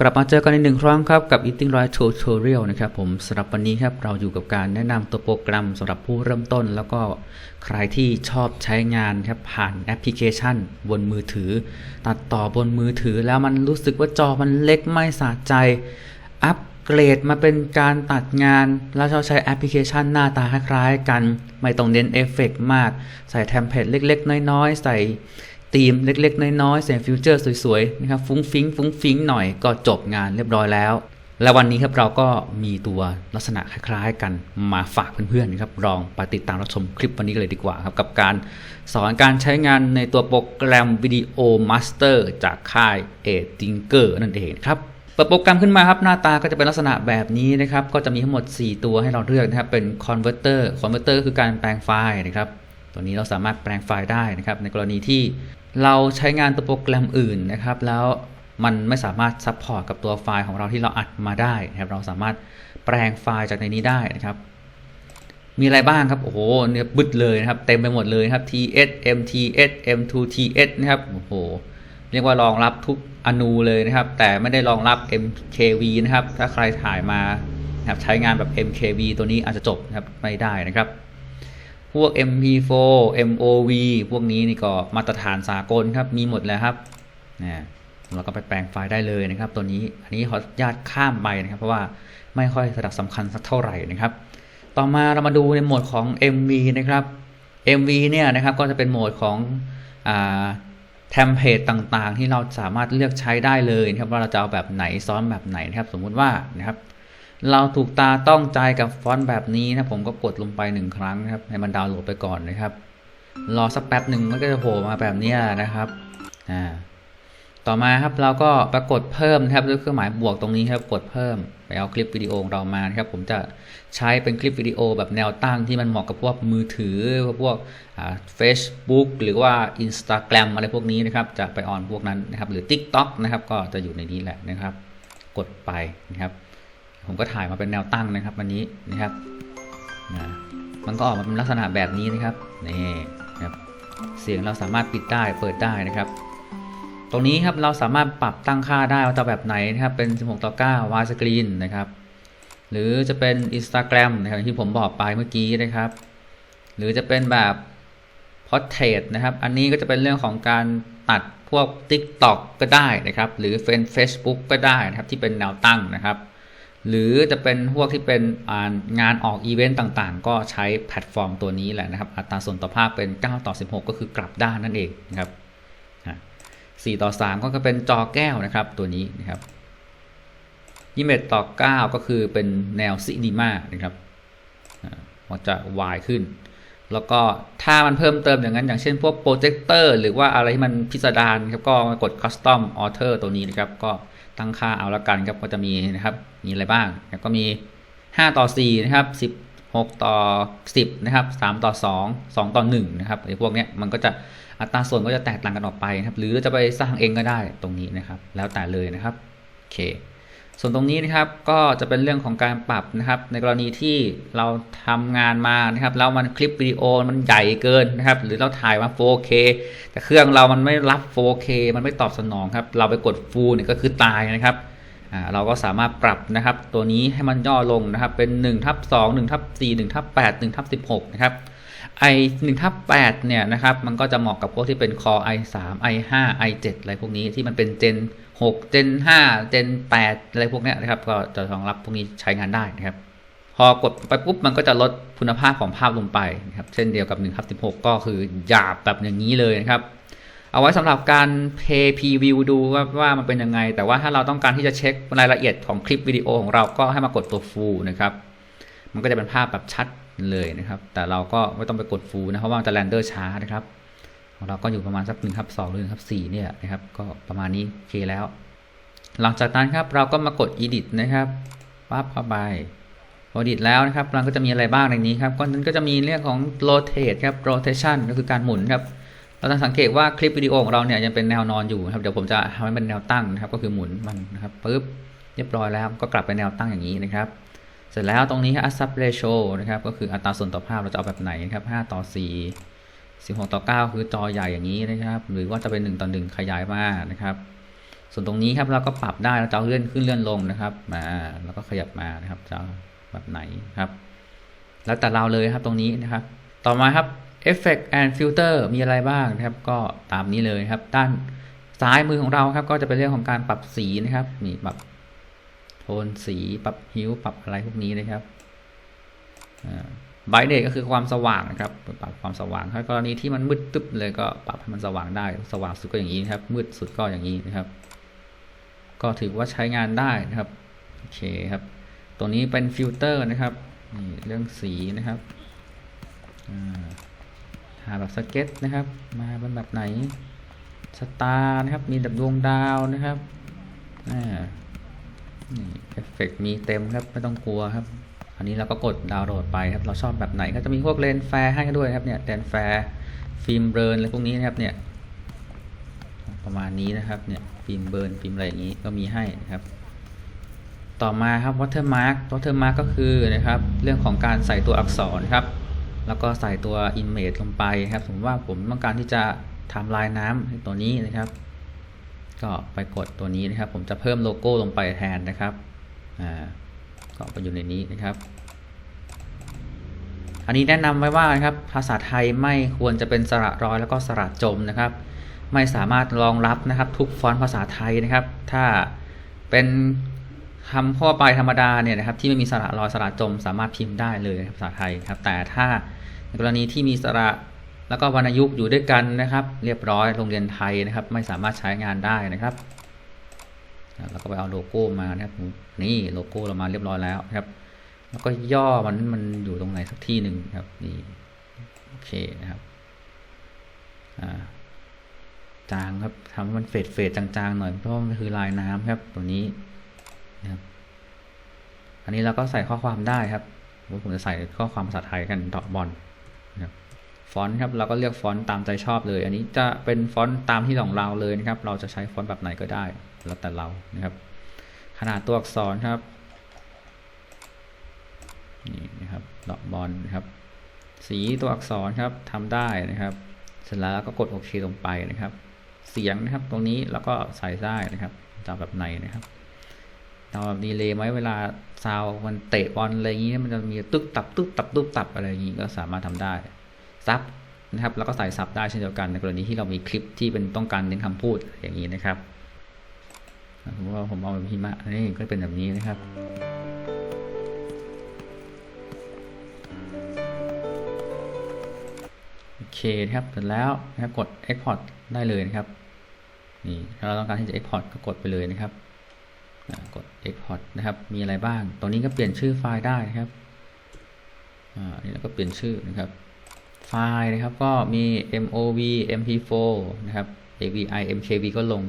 กลับมาเจอกันอีกหนึ่งครั้งครับกับ Eating Right Tutorial นะครับผมสำหรับวันนี้ครับเราอยู่กับการแนะนำตัวโปรแกรมสำหรับผู้เริ่มต้นแล้วก็ใครที่ชอบใช้งานครับผ่านแอปพลิเคชันบนมือถือตัดต่อบนมือถือแล้วมันรู้สึกว่าจอมันเล็กไม่สะใจอัปเกรดมาเป็นการตัดงานแล้วเราใช้แอปพลิเคชันหน้าตาคล้ายๆกันไม่ต้องเน้นเอฟเฟกต์มากใส่เทมเพลตเล็กๆน้อยๆใส่ธีมเล็กๆน้อยๆใส่ฟิวเจอร์สวยๆนะครับฟุ้งฟิ้งหน่อยก็จบงานเรียบร้อยแล้วและวันนี้ครับเราก็มีตัวลักษณะคล้ายๆกันมาฝากเพื่อนๆนะครับลองไปติดตามรับชมคลิปวันนี้กันเลยดีกว่าครับกับการสอนการใช้งานในตัวโปรแกรมวิดีโอมาสเตอร์จากค่ายเอติงเกอร์นั่นเองครับเปิดโปรแกรมขึ้นมาครับหน้าตาก็จะเป็นลักษณะแบบนี้นะครับก็จะมีทั้งหมด4ตัวให้เราเลือกนะครับเป็น Converter คือการแปลงไฟล์นะครับตัวนี้เราสามารถแปลงไฟล์ได้นะครับในกรณีที่เราใช้งานตัวโปรแกรมอื่นนะครับแล้วมันไม่สามารถซัพพอร์ตกับตัวไฟล์ของเราที่เราอัดมาได้นะครับเราสามารถแปลงไฟล์จากในนี้ได้นะครับมีอะไรบ้างครับโอ้โหเนี่ยบึดเลยนะครับเต็มไปหมดเลยครับ ts mts m2ts นะครับโอ้โหเรียกว่ารองรับทุกอนูเลยนะครับแต่ไม่ได้รองรับ mkv นะครับถ้าใครถ่ายมานะครับใช้งานแบบ mkv ตัวนี้อาจจะจบนะครับไม่ได้นะครับพวก mp4 mov พวกนี้นี่ก็มาตรฐานสากลครับมีหมดแล้วครับนะเราก็ไปแปลงไฟล์ได้เลยนะครับตัวนี้อันนี้ขออนุญาตข้ามไปนะครับเพราะว่าไม่ค่อยสำคัญสักเท่าไหร่นะครับต่อมาเรามาดูในโหมดของ MV นะครับ MV เนี่ยนะครับก็จะเป็นโหมดของเทมเพลตต่างๆที่เราสามารถเลือกใช้ได้เลยนะครับว่าเราจะเอาแบบไหนซ้อนแบบไหนนะครับสมมุติว่านะครับเราถูกตาต้องใจกับฟอนต์แบบนี้นะผมก็กดลงไป1ครั้งนะครับให้มันดาวน์โหลดไปก่อนนะครับรอสักแป๊บหนึ่งมันก็จะโผล่มาแบบนี้นะครับต่อมาครับเราก็ไปกดเพิ่มนะครับด้วยเครื่องหมายบวกตรงนี้ครับกดเพิ่มไปเอาคลิปวิดีโอของเรามานะครับผมจะใช้เป็นคลิปวิดีโอแบบแนวตั้งที่มันเหมาะกับพวกมือถือพวกFacebook หรือว่า Instagram อะไรพวกนี้นะครับจะไปออนพวกนั้นนะครับหรือ TikTok นะครับก็จะอยู่ในนี้แหละนะครับกดไปนะครับผมก็ถ่ายมาเป็นแนวตั้งนะครับวันนี้นะครับมันก็ออกมาเป็นลักษณะแบบนี้นะครับนี่ครับเสียงเราสามารถปิดได้เปิดได้นะครับตรงนี้ครับเราสามารถปรับตั้งค่าได้ว่าจะแบบไหนนะครับเป็น16:9 วายสกรีนนะครับหรือจะเป็น Instagram นะครับที่ผมบอกไปเมื่อกี้นะครับหรือจะเป็นแบบ Portrait นะครับอันนี้ก็จะเป็นเรื่องของการตัดพวก TikTok ก็ได้นะครับหรือเป็น Facebook ก็ได้นะครับที่เป็นแนวตั้งนะครับหรือจะเป็นพวกที่เป็นงานออกอีเวนต์ต่างๆก็ใช้แพลตฟอร์มตัวนี้แหละนะครับอัตราส่วนต่อภาพเป็น9:16ก็คือกลับด้านนั่นเองนะครับ4:3ก็เป็นจอแก้วนะครับตัวนี้นะครับ21:9ก็คือเป็นแนวซีนีมานะครับมันจะวายขึ้นแล้วก็ถ้ามันเพิ่มเติมอย่างนั้นอย่างเช่นพวกโปรเจคเตอร์หรือว่าอะไรที่มันพิสดารครับก็กด Custom Alter ตัวนี้นะครับก็ตั้งค่าเอาละกันครับก็จะมีนะครับมีอะไรบ้างก็มี5:4นะครับ16:10นะครับ3:2 2:1นะครับไอ้พวกเนี้ยมันก็จะอัตราส่วนก็จะแตกต่างกันออกไปนะครับหรือจะไปสร้างเองก็ได้ตรงนี้นะครับแล้วแต่เลยนะครับโอเคส่วนตรงนี้นะครับก็จะเป็นเรื่องของการปรับนะครับในกรณีที่เราทำงานมานะครับแล้วมันคลิปวิดีโอมันใหญ่เกินนะครับหรือเราถ่ายมา 4K แต่เครื่องเรามันไม่รับ 4K มันไม่ตอบสนองครับเราไปกด Full เนี่ยก็คือตายนะครับเราก็สามารถปรับนะครับตัวนี้ให้มันย่อลงนะครับเป็น1/2 1/4 1/8 1/16นะครับ1/8เนี่ยนะครับมันก็จะเหมาะกับพวกที่เป็น Core i3 i5 i7 อะไรพวกนี้ที่มันเป็น Gen 6 Gen 5 Gen 8อะไรพวกนี้นะครับก็จะรองรับพวกนี้ใช้งานได้นะครับพอกดไปปุ๊บมันก็จะลดคุณภาพของภาพลงไปนะครับเช่นเดียวกับ 1/16 ก็คือหยาบแบบอย่างนี้เลยนะครับเอาไว้สำหรับการ Play Preview ดูว่ามันเป็นยังไงแต่ว่าถ้าเราต้องการที่จะเช็ครายละเอียดของคลิปวิดีโอของเราก็ให้มากดตัว Full นะครับมันก็จะเป็นภาพแบบชัดเลยนะครับแต่เราก็ไม่ต้องไปกด Full นะเพราะว่ามันจะเรนเดอร์ช้านะครับของเราก็อยู่ประมาณสัก 1/2 หรือ 1/4 เนี่ยนะครับก็ประมาณนี้โอเคแล้วหลังจากนั้นครับเราก็มากด Edit นะครับปั๊บเข้าไปพอ Edit แล้วนะครับเราก็จะมีอะไรบ้างในนี้ครับก็จะมีเรื่องของ Rotate ครับ Rotation ก็คือการหมุนครับเราต้องสังเกตว่าคลิปวิดีโอของเราเนี่ยยังเป็นแนวนอนอยู่ครับเดี๋ยวผมจะทำให้เป็นแนวตั้งนะครับก็คือหมุนมันนะครับปึ๊บเรียบร้อยแล้วก็กลับไปแนวตั้งอย่างนี้นะครับเสร็จแล้วตรงนี้ aspect ratio นะครับก็คืออัตราส่วนต่อภาพเราจะเอาแบบไหนนะครับ5:4 16:9คือจอใหญ่อย่างนี้นะครับหรือว่าจะเป็น1:1ขยายมานะครับ ส่วนตรงนี้ครับเราก็ปรับได้เราจะเลื่อนขึ้นเลื่อนลงนะครับมาแล้วก็ขยับมานะครับจะแบบไหนครับแล้วแต่เราเลยครับตรงนี้นะครับต่อมาครับ Effect and Filter มีอะไรบ้างนะครับก็ตามนี้เลยครับด้านซ้ายมือของเราครับก็จะเป็นเรื่องของการปรับสีนะครับนี่ปรับโทนสีปรับฮิ้วปรับอะไรพวกนี้นะครับไบรท์เนสก็คือความสว่างนะครับปรับความสว่างถ้ากรณีที่มันมืดตึ๊บเลยก็ปรับให้มันสว่างได้สว่างสุดก็อย่างนี้นะครับมืดสุดก็อย่างนี้นะครับก็ถือว่าใช้งานได้นะครับโอเคครับตัวนี้เป็นฟิลเตอร์นะครับนี่เรื่องสีนะครับหาแบบสเก็ตนะครับมาเป็นแบบไหนสตาร์นะครับมีแบบดวงดาวนะครับนี่เอฟเฟกต์มีเต็มครับไม่ต้องกลัวครับอันนี้เราก็กดดาวน์โหลดไปครับเราชอบแบบไหนก็จะมีพวกเลนส์แฟร์ให้ด้วยครับเนี่ยเลนส์แฟร์ฟิล์มเบิร์นอะไรพวกนี้นะครับเนี่ยประมาณนี้นะครับเนี่ยฟิล์มเบิร์นฟิล์มอะไรอย่างนี้ก็มีให้นะครับต่อมาครับ watermark ก็คือนะครับเรื่องของการใส่ตัวอักษรครับแล้วก็ใส่ตัว image ลงไปครับสมมติว่าผมต้องการที่จะทำลายน้ำตัวนี้นะครับก็ไปกดตัวนี้นะครับผมจะเพิ่มโลโก้ลงไปแทนนะครับก็ไปอยู่ในนี้นะครับอันนี้แนะนำไว้ว่านะครับภาษาไทยไม่ควรจะเป็นสระร้อยแล้วก็สระจมนะครับไม่สามารถรองรับนะครับทุกฟอนต์ภาษาไทยนะครับถ้าเป็นคำทั่วไปธรรมดาเนี่ยนะครับที่ไม่มีสระร้อยสระจมสามารถพิมพ์ได้เลยภาษาไทยครับแต่ถ้าในกรณีที่มีสระแล้วก็วรรณยุกต์อยู่ด้วยกันนะครับเรียบร้อยโรงเรียนไทยนะครับไม่สามารถใช้งานได้นะครับแล้วก็ไปเอาโลโก้มานะครับนี่โลโก้เรามาเรียบร้อยแล้วนะครับแล้วก็ย่อมันอยู่ตรงไหนสักที่หนึ่งครับนี่โอเคนะครับจางครับทำให้มันเฟดจางๆหน่อยเพราะมันคือลายน้ำครับตัวนี้นะครับอันนี้เราก็ใส่ข้อความได้ครับผมจะใส่ข้อความภาษาไทยกันดอกบอลนะครับฟอนต์ครับเราก็เลือกฟอนต์ตามใจชอบเลยอันนี้จะเป็นฟอนต์ตามที่ของเราเลยนะครับเราจะใช้ฟอนต์แบบไหนก็ได้แล้วแต่เรานะครับขนาดตัวอักษรครับนี่นะครับดอกบอลนะครับสีตัวอักษรครับทำได้นะครับเสร็จแล้วก็กดโอเคลงไปนะครับเสียงนะครับตรงนี้เราก็ใส่ได้นะครับจะแบบไหนนะครับเราแบบดีเลย์ไหมเวลาซาวมันเตะบอลอะไรอย่างนี้มันจะมีตึ๊บตับอะไรอย่างนี้ก็สามารถทำได้ซับนะครับแล้วก็ใส่ซับได้เช่นเดียวกันในกรณีที่เรามีคลิปที่เป็นต้องการเน้นคำพูดอย่างนี้นะครับสมมติว่าผมเอาแบบพิมพ์นี่ก็เป็นแบบนี้นะครับโอเคครับเสร็จแล้วนะครับกด Export ได้เลยนะครับนี่ถ้าเราต้องการที่จะ Export ก็กดไปเลยนะครับกด Export นะครับมีอะไรบ้างตรงนี้ก็เปลี่ยนชื่อไฟล์ได้นะครับนี่เราก็เปลี่ยนชื่อนะครับไฟล์นะครับก็มี MOV MP4 นะครับ AVI MKV ก็ลง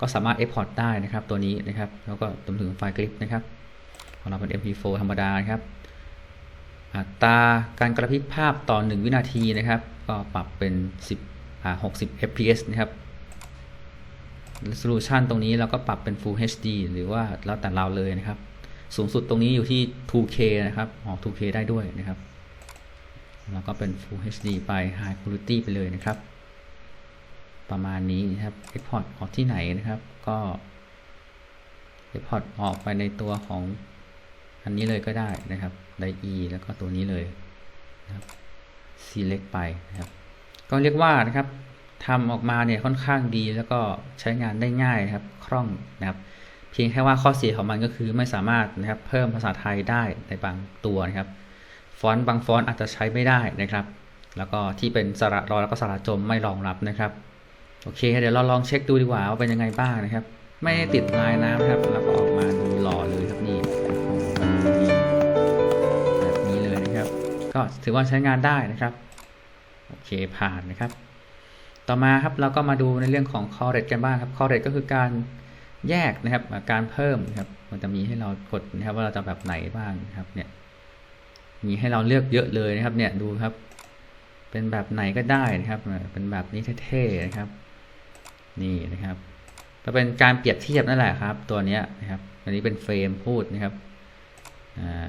ก็สามารถ Export ได้นะครับตัวนี้นะครับแล้วก็รวมถึงไฟล์คลิปนะครับของเราเป็น MP4 ธรรมดาครับอัตราการกระพริบภาพต่อ1วินาทีนะครับก็ปรับเป็น60 fps นะครับ resolution ตรงนี้เราก็ปรับเป็น Full HD หรือว่าแล้วแต่เราเลยนะครับสูงสุดตรงนี้อยู่ที่ 2K นะครับออก 2K ได้ด้วยนะครับแล้วก็เป็น Full HD ไป High Quality ไปเลยนะครับประมาณนี้นะครับ Export ออกที่ไหนนะครับก็ Export ออกไปในตัวของอันนี้เลยก็ได้นะครับได้ E แล้วก็ตัวนี้เลยนะครับ Select ไปนะครับก็เรียกว่านะครับทำออกมาเนี่ยค่อนข้างดีแล้วก็ใช้งานได้ง่ายครับคล่องนะครับเพียงแค่ว่าข้อเสียของมันก็คือไม่สามารถนะครับเพิ่มภาษาไทยได้ในบางตัวนะครับฟอนต์บางฟอนต์อาจจะใช้ไม่ได้นะครับแล้วก็ที่เป็นสระรอแล้วก็สระจมไม่รองรับนะครับโอเคเดี๋ยวเราลองเช็คดูดีกว่าว่าเป็นยังไงบ้างนะครับไม่ติดลายน้ำครับแล้วก็ออกมาดูหล่อเลยครับนี่แบบนี้เลยนะครับก็ถือว่าใช้งานได้นะครับโอเคผ่านนะครับต่อมาครับเราก็มาดูในเรื่องของ correct กันบ้างครับ correct ก็คือการแยกนะครับการเพิ่มนะครับมันจะมีให้เรากดนะครับว่าเราจะแบบไหนบ้างนะครับเนี่ยมีให้เราเลือกเยอะเลยนะครับเนี่ยดูครับเป็นแบบไหนก็ได้นะครับเป็นแบบนี้เท่ๆนะครับนี่นะครับก็เป็นการเปรียบเทียบนั่นแหละครับตัวนี้นะครับอันนี้เป็นเฟรมพูดนะครับ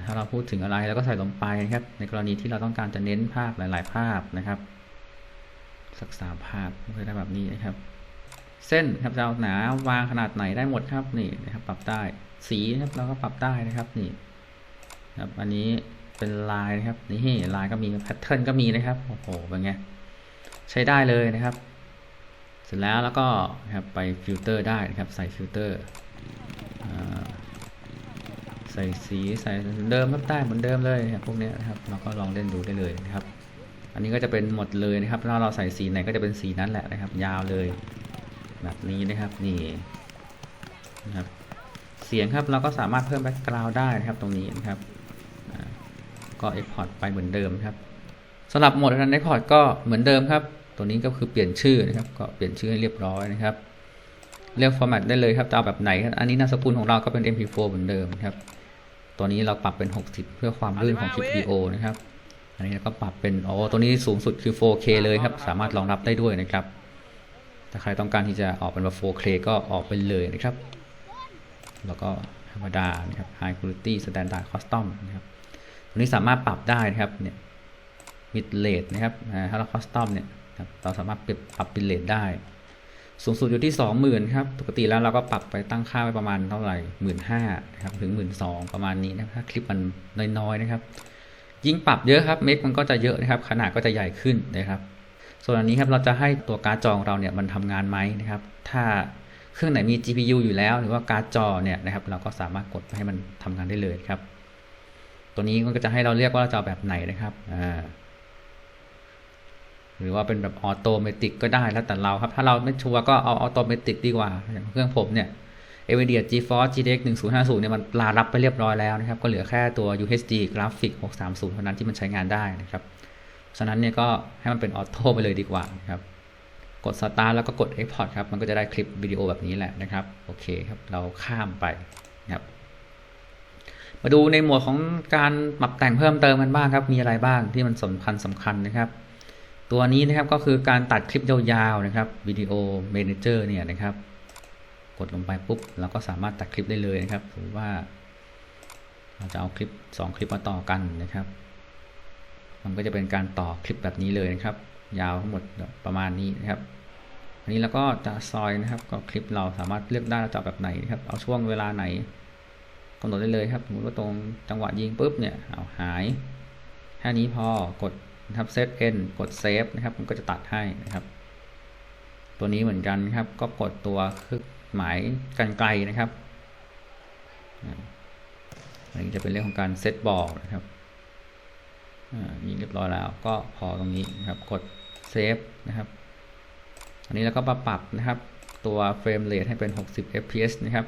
ถ้าเราพูดถึงอะไรเราก็ใส่ลงไปนะครับในกรณีที่เราต้องการจะเน้นภาพหลายๆภาพนะครับสัก3 ภาพก็ได้แบบนี้นะครับ เส้นครับจะเอาหนาวางขนาดไหนได้หมดครับนี่นะครับปรับได้สีนะครับเราก็ปรับได้นะครับนี่ครับอันนี้เป็นลายนะครับนี่ลายก็มีแพทเทิร์นก็มีนะครับโอ้โหเป็นไงใช้ได้เลยนะครับเสร็จแล้วก็นะครับไปฟิลเตอร์ได้นะครับใส่ฟิลเตอร์ใส่สีใส่เดิมครับได้เหมือนเดิมเลยนะครับพวกนี้นะครับเราก็ลองเล่นดูได้เลยนะครับอันนี้ก็จะเป็นหมดเลยนะครับถ้าเราใส่สีไหนก็จะเป็นสีนั้นแหละนะครับยาวเลยแบบนี้นะครับนี่นะครับเสียงครับเราก็สามารถเพิ่มแบ็กกราวด์ได้นะครับตรงนี้นะครับก็ Export ไปเหมือนเดิมครับสำหรับโหมดการ Export ก็เหมือนเดิมครับตัวนี้ก็คือเปลี่ยนชื่อนะครับก็เปลี่ยนชื่อให้เรียบร้อยนะครับเลือก format ได้เลยครับจะเอาแบบไหนอันนี้นามสกุลของเราก็เป็น MP4 เหมือนเดิมครับตัวนี้เราปรับเป็น60เพื่อความลื่นของคลิปวิดีโอนะครับอันนี้เราก็ปรับเป็นตัวนี้สูงสุดคือ 4K เลยครับสามารถรองรับได้ด้วยนะครับถ้าใครต้องการที่จะออกเป็น 4K ก็ออกไปเลยนะครับแล้วก็ธรรมดานะครับ High Quality Standard Custom นะครับตัวนี้สามารถปรับได้นะครับเนี่ย Mid Rate นะครับถ้าเรา Custom เนี่ยเราสามารถปรับ Mid Rate ได้สูงสุดอยู่ที่ 20,000 ครับปกติแล้วเราก็ปรับไปตั้งค่าไว้ประมาณเท่าไหร่ 15,000 นะครับถึง 12,000 ประมาณนี้นะครับถ้าคลิปมันน้อยๆนะครับยิ่งปรับเยอะครับเมกมันก็จะเยอะนะครับขนาดก็จะใหญ่ขึ้นนะครับส่วนอันนี้ครับเราจะให้ตัวการ์ดจอของเราเนี่ยมันทำงานไหมนะครับถ้าเครื่องไหนมี GPU อยู่แล้วหรือว่าการ์ดจอเนี่ยนะครับเราก็สามารถกดให้มันทำงานได้เลยครับตัวนี้มันก็จะให้เราเรียกว่าเราจะเอาแบบไหนนะครับหรือว่าเป็นแบบออโตเมติกก็ได้แล้วแต่เราครับถ้าเราไม่ชัวร์ก็เอาออโตเมติกดีกว่าอย่างเครื่องผมเนี่ย NVIDIA GeForce GTX 1050เนี่ยมันรองรับไปเรียบร้อยแล้วนะครับก็เหลือแค่ตัว UHD Graphic 630เท่านั้นที่มันใช้งานได้นะครับฉะนั้นเนี่ยก็ให้มันเป็นออโต้ไปเลยดีกว่านะครับกด Start แล้วก็กด Export ครับมันก็จะได้คลิปวิดีโอแบบนี้แหละนะครับโอเคครับเราข้ามไปนะครับมาดูในหมวดของการปรับแต่งเพิ่มเติมกันบ้างครับมีอะไรบ้างที่มันสำคัญนะครับตัวนี้นะครับก็คือการตัดคลิปยาวๆนะครับวิดีโอ Manager เนี่ยนะครับกดลงไปปุ๊บเราก็สามารถตัดคลิปได้เลยนะครับหรือว่าเราจะเอาคลิป2คลิปมาต่อกันนะครับมันก็จะเป็นการต่อคลิปแบบนี้เลยนะครับยาวทั้งหมดประมาณนี้นะครับอันนี้เราก็จะซอยนะครับก็คลิปเราสามารถเลือกได้จะแบบไหนนะครับเอาช่วงเวลาไหนกำหนดได้เลยครับสมมติว่าตรงจังหวะยิงปุ๊บเนี่ยเอาหายแค่นี้พอกดนะครับเซตเอ็นกดเซฟนะครับมันก็จะตัดให้นะครับตัวนี้เหมือนกันครับก็กดตัวเครื่องหมายกรรไกรนะครับอันนี้จะเป็นเรื่องของการเซตบอลนะครับยิงเรียบร้อยแล้วก็พอตรงนี้นะครับกดเซฟนะครับอันนี้แล้วก็ปรับนะครับตัวเฟรมเรทให้เป็น60 fps นะครับ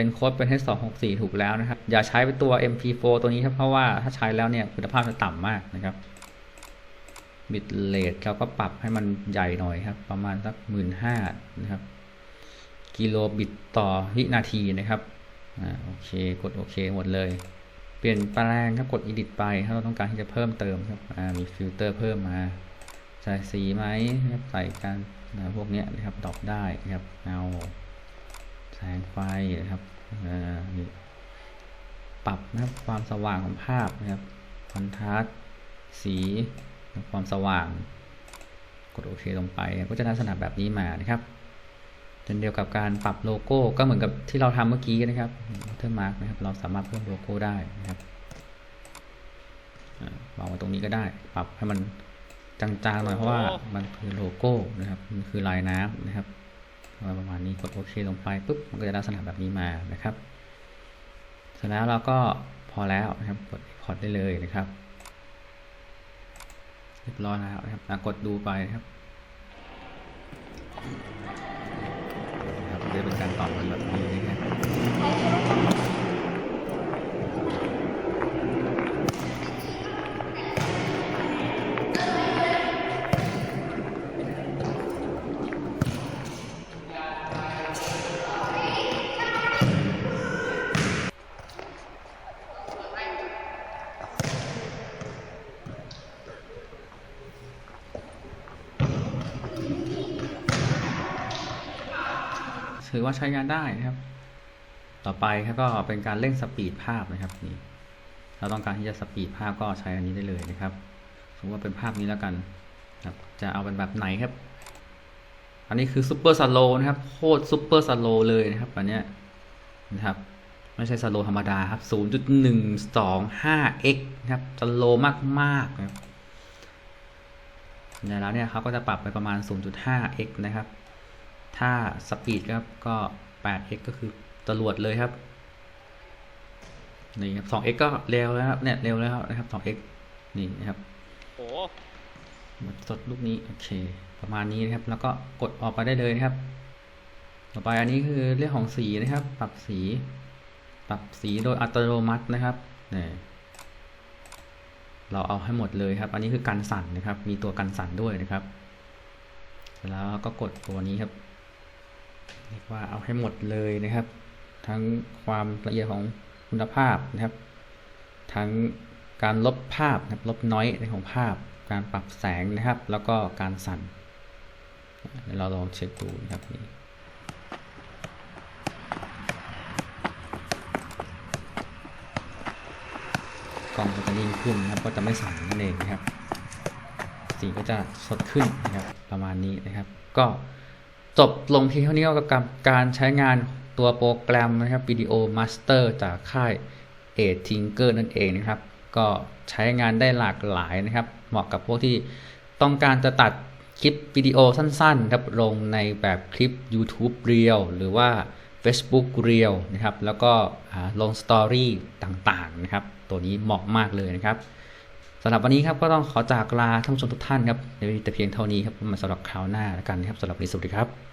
encode เป็น H264 ถูกแล้วนะครับอย่าใช้เป็นตัว MP4 ตัวนี้ครับเพราะว่าถ้าใช้แล้วเนี่ยคุณภาพจะต่ำมากนะครับ Bit Rate เราก็ปรับให้มันใหญ่หน่อยครับประมาณสัก 15,000 นะครับกิโลบิตต่อวินาทีนะครับโอเคกดโอเคหมดเลยเปลี่ยนแปลงครับกด Edit ไปถ้าเราต้องการที่จะเพิ่มเติมครับมีฟิลเตอร์เพิ่มมาใส่สีไหมใส่การพวกนี้นะครับดรอปได้นะครับเอาแสงไฟนะครับปรับนะครับความสว่างของภาพนะครับคอนทราสต์สีความสว่างกดโอเคลงไปก็จะได้ลักษณะแบบนี้มานะครับเช่นเดียวกับการปรับโลโก้ก็เหมือนกับที่เราทำเมื่อกี้นะครับเทอร์มาร์กนะครับเราสามารถเพิ่มโลโก้ได้นะครับวางไว้ตรงนี้ก็ได้ปรับให้มันจางๆหน่อยเพราะว่ามันคือโลโก้นะครับมันคือลายน้ำนะครับประมาณนี้กดโอเคลงไปปุ๊บมันก็จะได้ลักษณะแบบนี้มานะครับเสร็จแล้วเราก็พอแล้วนะครับกด Export ได้เลยนะครับเรียบร้อยแล้วนะครับกดดูไปนะครับจะเป็นการต่อแบบนี้นะครับถือว่าใช้งานได้นะครับต่อไปครับก็เป็นการเร่งสปีดภาพนะครับนี่เราต้องการที่จะสปีดภาพก็ใช้อันนี้ได้เลยนะครับสมมติว่าเป็นภาพนี้แล้วกันครับจะเอาเป็นแบบไหนครับ อันนี้คือซูเปอร์สโลว์นะครับโคตรซูเปอร์สโลว์เลยนะครับอันเนี้ยนะครับไม่ใช่สโลว์ธรรมดาครับ 0.125x นะครับสโลว์มากๆนะครับในแล้วเนี่ยเขาก็จะปรับไปประมาณ 0.5x นะครับถ้าสปีดครับก็ 8x ก็คือจรวดเลยครับนี่ครับ 2x ก็เร็วแล้วครับเนี่ยเร็วแล้วนะครับ 2x นี่นะครับโอ้หมดสดลูกนี้โอเคประมาณนี้นะครับแล้วก็กดออกไปได้เลยนะครับต่อไปอันนี้คือเรื่องของสีนะครับปรับสีโดยอัตโนมัตินะครับนี่เราเอาให้หมดเลยครับอันนี้คือกันสั่นนะครับมีตัวกันสั่นด้วยนะครับแล้วก็กดตัวนี้ครับเรียกว่าเอาให้หมดเลยนะครับทั้งความละเอียดของคุณภาพนะครับทั้งการลบภาพนะครับลบน้อยในของภาพการปรับแสงนะครับแล้วก็การสั่นเราลองเช็คดูนะครับนี่กล้องก็จะนิ่งขึ้นนะครับก็จะไม่สั่นนั่นเองนะครับสีก็จะสดขึ้นนะครับประมาณนี้นะครับก็จบลงเพียงเท่านี้กับการใช้งานตัวโปรแกรมนะครับ Video Master จากค่าย Tinker นั่นเองนะครับก็ใช้งานได้หลากหลายนะครับเหมาะกับพวกที่ต้องการจะตัดคลิปวิดีโอสั้นๆครับลงในแบบคลิป YouTube Reel หรือว่า Facebook Reel นะครับแล้วก็ลงสตอรี่ต่างๆนะครับตัวนี้เหมาะมากเลยนะครับสำหรับวันนี้ครับก็ต้องขอจากลาท่านผู้ชมทุกท่านครับแต่เพียงเท่านี้ครับมาสำหรับคราวหน้าแล้วกันครับสำหรับวันนี้สวัสดีครับ